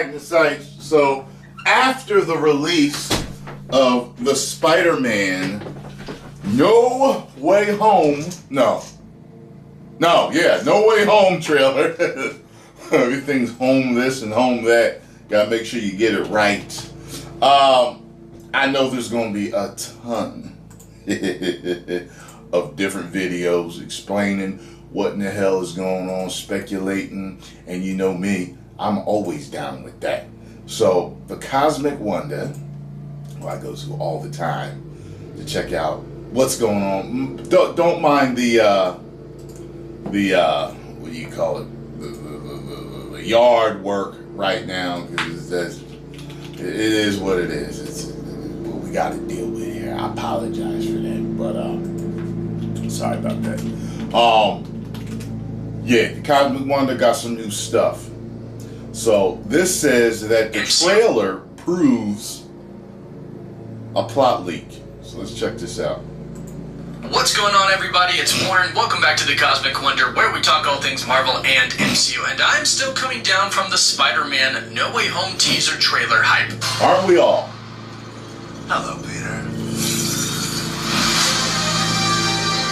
Magnus. So, after the release of the Spider-Man No Way Home, No Way Home trailer. Everything's home this and home that. Gotta make sure you get it right. I know there's gonna be a ton of different videos explaining what in the hell is going on, speculating, and you know me, I'm always down with that. So the Cosmic Wonder, who I go to all the time to check out what's going on. Don't mind the what do you call it? The yard work right now, because it is what it is. It's what we got to deal with here. I apologize for that, but sorry about that. Yeah, the Cosmic Wonder got some new stuff. So this says that the trailer proves a plot leak. So let's check this out. What's going on, everybody? It's Warren. Welcome back to the Cosmic Wonder, where we talk all things Marvel and MCU. And I'm still coming down from the Spider-Man No Way Home teaser trailer hype. Aren't we all? Hello, Peter.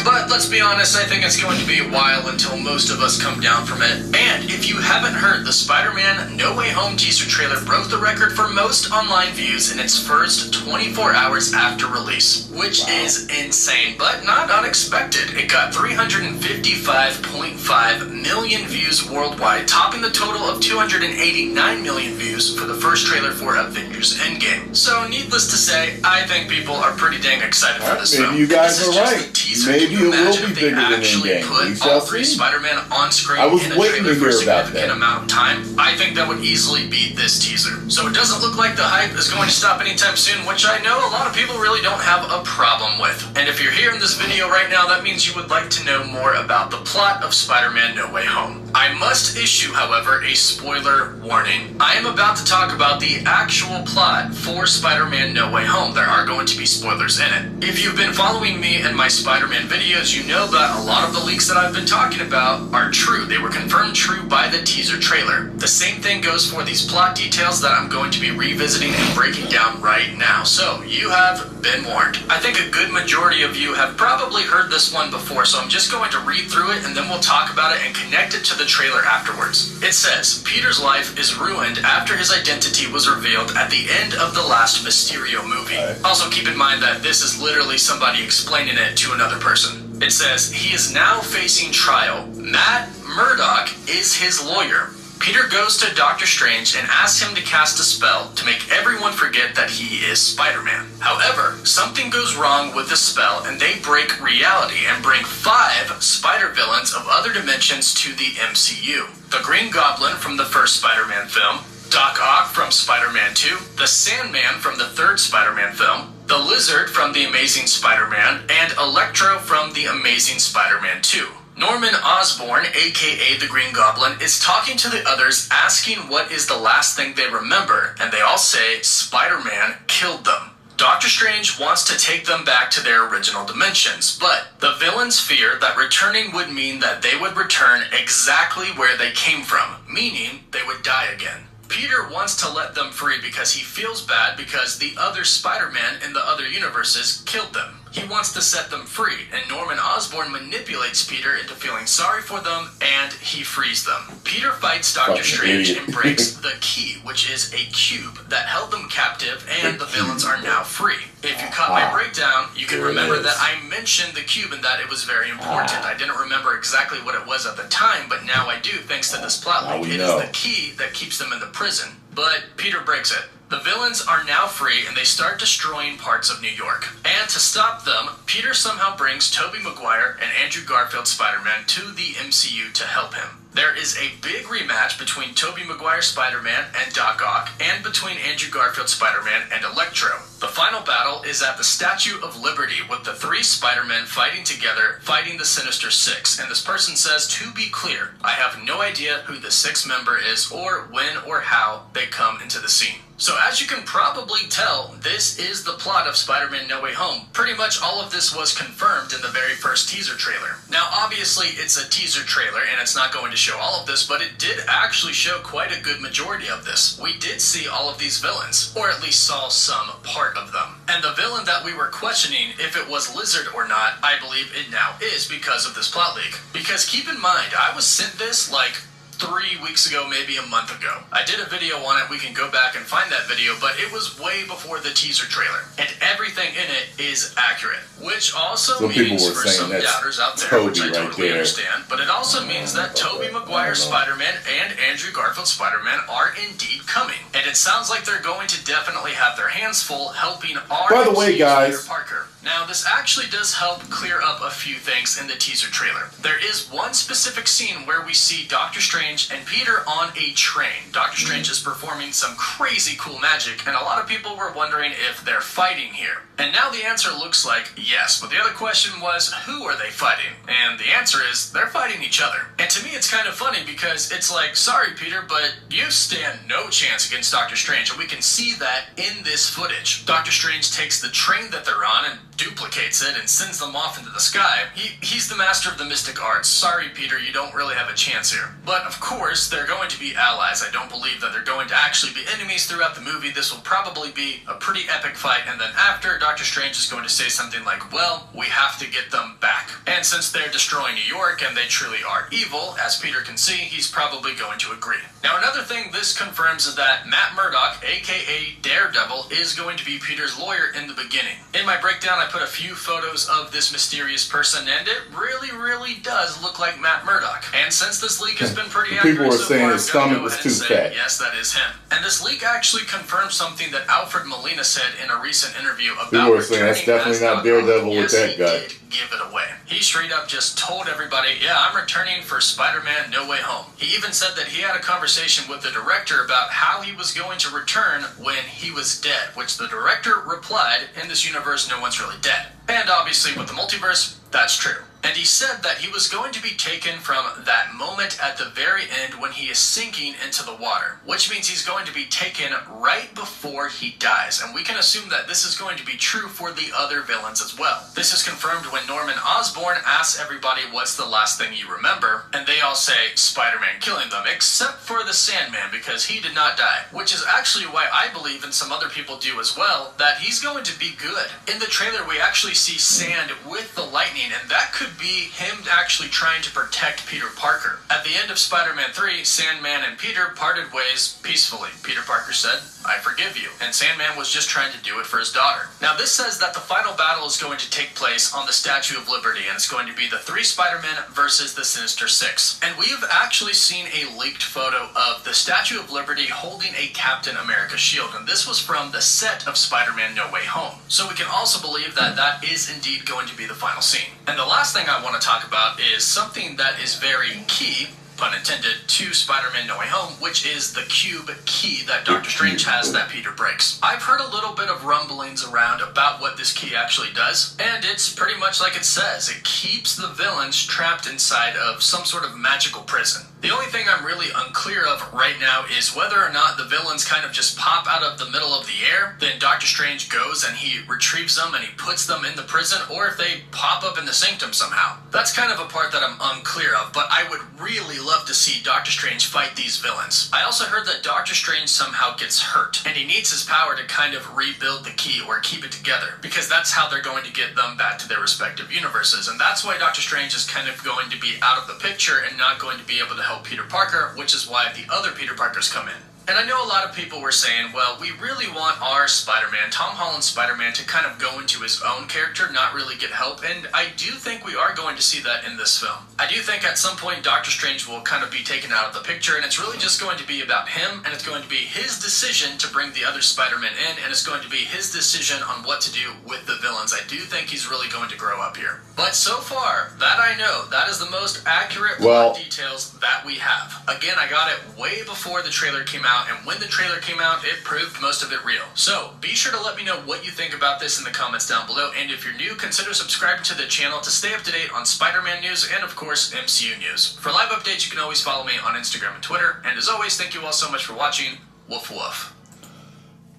But let's be honest, I think it's going to be a while until most of us come down from it. And if you haven't heard, the Spider-Man No Way Home teaser trailer broke the record for most online views in its first 24 hours after release, which is insane, but not unexpected. It got 355.5 million views worldwide, topping the total of 289 million views for the first trailer for Avengers Endgame. So needless to say, I think people are pretty dang excited for this film. Maybe you guys are right. Maybe it will be bigger than Endgame. Put all three Spider-Man on screen in a trailer for a significant amount of time. I think that would easily beat this teaser. So it doesn't look like the hype is going to stop anytime soon, which I know a lot of people really don't have a problem with. And if you're here in this video right now, that means you would like to know more about the plot of Spider-Man No Way Home. I must issue, however, a spoiler warning. I am about to talk about the actual plot for Spider-Man No Way Home. There are going to be spoilers in it. If you've been following me in my Spider-Man videos, you know that a lot of the leaks that I've been talking about are true. They were confirmed true by the teaser trailer. The same thing goes for these plot details that I'm going to be revisiting and breaking down right now. So you have been warned. I think a good majority of you have probably heard this one before, so I'm just going to read through it and then we'll talk about it and connect it to the trailer afterwards. It says, Peter's life is ruined after his identity was revealed at the end of the last Mysterio movie. Also keep in mind that this is literally somebody explaining it to another person. It says, he is now facing trial. Matt Murdock is his lawyer. Peter goes to Doctor Strange and asks him to cast a spell to make everyone forget that he is Spider-Man. However, something goes wrong with the spell and they break reality and bring 5 spider villains of other dimensions to the MCU. The Green Goblin from the first Spider-Man film, Doc Ock from Spider-Man 2, the Sandman from the third Spider-Man film, the Lizard from The Amazing Spider-Man, and Electro from The Amazing Spider-Man 2. Norman Osborn, aka the Green Goblin, is talking to the others, asking what is the last thing they remember, and they all say Spider-Man killed them. Doctor Strange wants to take them back to their original dimensions, but the villains fear that returning would mean that they would return exactly where they came from, meaning they would die again. Peter wants to let them free because he feels bad because the other Spider-Man in the other universes killed them. He wants to set them free, and Norman Osborn manipulates Peter into feeling sorry for them, and he frees them. Peter fights Doctor Strange and breaks the key, which is a cube that held them captive, and the villains are now free. If you caught my breakdown, you can remember that I mentioned the cube and that it was very important. I didn't remember exactly what it was at the time, but now I do thanks to this plot leak. It is the key that keeps them in the prison. But Peter breaks it. The villains are now free and they start destroying parts of New York. And to stop them, Peter somehow brings Tobey Maguire and Andrew Garfield Spider-Man to the MCU to help him. There is a big rematch between Tobey Maguire Spider-Man and Doc Ock, and between Andrew Garfield Spider-Man and Electro. The final battle is at the Statue of Liberty, with the 3 Spider-Men fighting together, fighting the Sinister Six. And this person says, to be clear, I have no idea who the 6th member is or when or how they come into the scene. So as you can probably tell, this is the plot of Spider-Man No Way Home. Pretty much all of this was confirmed in the very first teaser trailer. Now obviously it's a teaser trailer and it's not going to show all of this, but it did actually show quite a good majority of this. We did see all of these villains, or at least saw some part of them. And the villain that we were questioning if it was Lizard or not, I believe it now is because of this plot leak. Because keep in mind, I was sent this like 3 weeks ago, maybe a month ago. I did a video on it, we can go back and find that video, but it was way before the teaser trailer. And everything in it is accurate. Which also means, for some doubters out there, which I totally understand, but it also means that Tobey Maguire's Spider-Man and Andrew Garfield's Spider-Man are indeed coming. And it sounds like they're going to definitely have their hands full helping our By the way, guys, Peter Parker. Now, this actually does help clear up a few things in the teaser trailer. There is one specific scene where we see Doctor Strange and Peter on a train. Doctor Strange is performing some crazy cool magic, and a lot of people were wondering if they're fighting here. And now the answer looks like yes, but the other question was, who are they fighting? And the answer is, they're fighting each other. And to me, it's kind of funny because it's like, sorry, Peter, but you stand no chance against Doctor Strange, and we can see that in this footage. Doctor Strange takes the train that they're on and duplicates it and sends them off into the sky. He's the master of the mystic arts. Sorry, Peter, you don't really have a chance here. But of course, they're going to be allies. I don't believe that they're going to actually be enemies throughout the movie. This will probably be a pretty epic fight, and then after, Doctor Strange is going to say something like, well, we have to get them back. And since they're destroying New York and they truly are evil, as Peter can see, he's probably going to agree. Now, another thing this confirms is that Matt Murdock, aka Daredevil, is going to be Peter's lawyer in the beginning. In my breakdown, I put a few photos of this mysterious person, and it really does look like Matt Murdock. And since this leak has been pretty accurate, people were saying his stomach was too fat. Yes, that is him. And this leak actually confirms something that Alfred Molina said in a recent interview about people were saying that's definitely not Daredevil with that guy. He did give it away. He straight up just told everybody, yeah, I'm returning for Spider-Man No Way Home. He even said that he had a conversation with the director about how he was going to return when he was dead, which the director replied, in this universe, no one's really dead. And obviously with the multiverse, that's true. And he said that he was going to be taken from that moment at the very end when he is sinking into the water, which means he's going to be taken right before he dies. And we can assume that this is going to be true for the other villains as well. This is confirmed when Norman Osborn asks everybody what's the last thing you remember, and they all say Spider-Man killing them, except for the Sandman, because he did not die, which is actually why I believe, and some other people do as well, that he's going to be good. In the trailer, we actually see sand with the lightning, and that could be him actually trying to protect Peter Parker. At the end of Spider-Man 3, Sandman and Peter parted ways peacefully. Peter Parker said, I forgive you. And Sandman was just trying to do it for his daughter. Now this says that the final battle is going to take place on the Statue of Liberty, and it's going to be the 3 Spider-Men versus the Sinister Six. And we've actually seen a leaked photo of the Statue of Liberty holding a Captain America shield, and this was from the set of Spider-Man No Way Home. So we can also believe that that is indeed going to be the final scene. And the last thing I want to talk about is something that is very key, pun intended, to Spider-Man No Way Home, which is the cube key that Doctor Strange has that Peter breaks. I've heard a little bit of rumblings around about what this key actually does, and it's pretty much like it says. It keeps the villains trapped inside of some sort of magical prison. The only thing I'm really unclear of right now is whether or not the villains kind of just pop out of the middle of the air, then Doctor Strange goes and he retrieves them and he puts them in the prison, or if they pop up in the sanctum somehow. That's kind of a part that I'm unclear of, but I would really love to see Doctor Strange fight these villains. I also heard that Doctor Strange somehow gets hurt, and he needs his power to kind of rebuild the key or keep it together, because that's how they're going to get them back to their respective universes, and that's why Doctor Strange is kind of going to be out of the picture and not going to be able to help Peter Parker, which is why the other Peter Parkers come in. And I know a lot of people were saying, well, we really want our Spider-Man, Tom Holland's Spider-Man, to kind of go into his own character, not really get help, and I do think we are going to see that in this film. I do think at some point Doctor Strange will kind of be taken out of the picture, and it's really just going to be about him, and it's going to be his decision to bring the other Spider-Man in, and it's going to be his decision on what to do with the villains. I do think he's really going to grow up here. But so far, that I know, that is the most accurate plot details that we have. Again, I got it way before the trailer came out, and when the trailer came out, it proved most of it real. So, be sure to let me know what you think about this in the comments down below, and if you're new, consider subscribing to the channel to stay up to date on Spider-Man news and, of course, MCU news. For live updates, you can always follow me on Instagram and Twitter, and as always, thank you all so much for watching. Woof woof.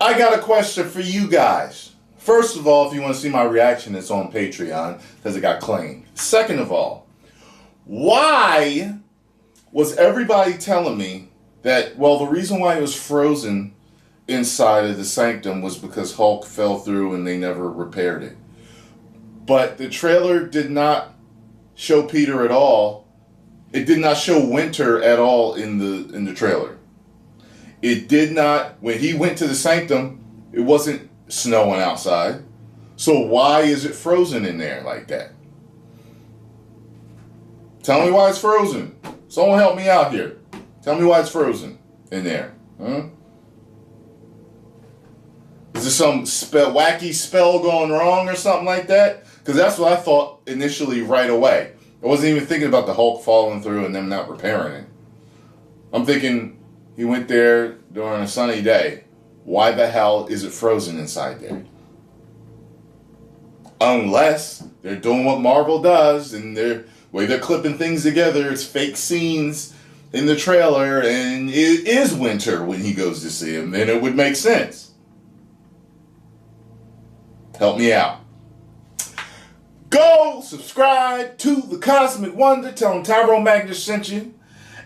I got a question for you guys. First of all, if you want to see my reaction, it's on Patreon because it got claimed. Second of all, why was everybody telling me that, well, the reason why it was frozen inside of the sanctum was because Hulk fell through and they never repaired it? But the trailer did not show Peter at all. It did not show winter at all in the trailer. It did not, when he went to the sanctum, it wasn't snowing outside. So why is it frozen in there like that? Tell me why it's frozen. Someone help me out here. Tell me why it's frozen in there. Huh? Is there some wacky spell going wrong or something like that? Because that's what I thought initially right away. I wasn't even thinking about the Hulk falling through and them not repairing it. I'm thinking he went there during a sunny day. Why the hell is it frozen inside there? Unless they're doing what Marvel does and the way they're clipping things together, it's fake scenes in the trailer and it is winter when he goes to see him, then it would make sense. Help me out. Go subscribe to The Cosmic Wonder. Tell them Tyrone Magnus sent you.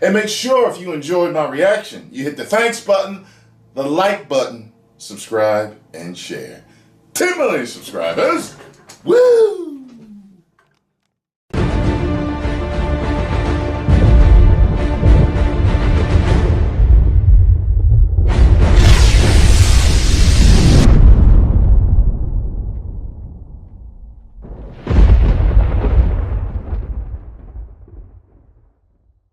And make sure if you enjoyed my reaction, you hit the thanks button, the like button, subscribe, and share. 10 million subscribers. Woo!